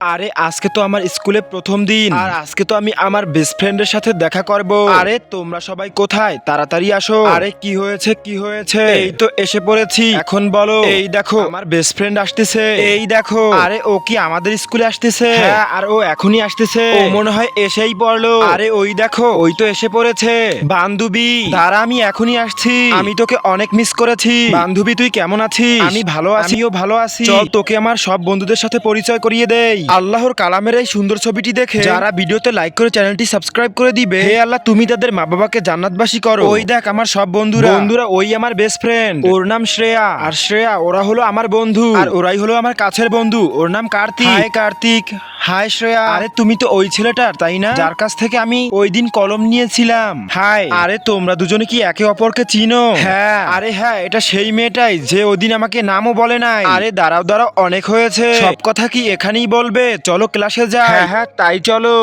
আরে আজকে তো আমার স্কুলে প্রথম দিন, আর আজকে তো আমি আমার বেস্ট ফ্রেন্ডের সাথে দেখা করব। আরে তোমরা সবাই কোথায়? তাড়াতাড়ি আসো। আরে কি হয়েছে কি হয়েছে? এই তো এসে পড়েছি, এখন বলো। এই দেখো আমার বেস্ট ফ্রেন্ড আসতেছে, এই দেখো। আরে ও কি আমাদের স্কুলে আসতেছে? হ্যাঁ, আর ও এখনই আসতেছে। ও মনে হয় এসেই পড়লো। আরে ওই দেখো, ওই তো এসে পড়েছে। বান্ধবী দাঁড়া, আমি এখনই আসছি। আমি তোকে অনেক মিস করেছি। বান্ধবী তুই কেমন আছিস? আমি ভালো আছি। আমিও ভালো আছি। চল তোকে আমার সব বন্ধুদের সাথে পরিচয় করিয়ে দেই। আল্লাহর কালামের এই সুন্দর ছবিটি দেখে যারা ভিডিওতে লাইক করে চ্যানেলটি সাবস্ক্রাইব করে দিবে, হে আল্লাহ তুমি তাদের মা বাবাকে জান্নাতবাসী করো। ওই দেখ আমার সব বন্ধুরা ওই আমার বেস্ট ফ্রেন্ড, ওর নাম শ্রেয়া। আর শ্রেয়া ওরা হলো আমার বন্ধু, আর ওরাই হলো আমার কাছের বন্ধু। ওর নাম কার্তিক। হাই কার্তিক। হাই শ্রেয়া। আরে তুমি তো ওই ছেলেটার, তাই না, যার কাছ থেকে আমি ওই দিন কলম নিয়েছিলাম? হাই। আরে তোমরা দুজনে কি একে অপরকে চিনো? হ্যাঁ। আরে হ্যাঁ, এটা সেই মেয়েটাই যে ওদিন আমাকে নামও বলে নাই। আরে দাঁড়াও দাঁড়াও, অনেক হয়েছে, সব কথা কি এখানেই বলবে? চলো ক্লাসে যাই। হ্যাঁ হ্যাঁ, তাই চলো।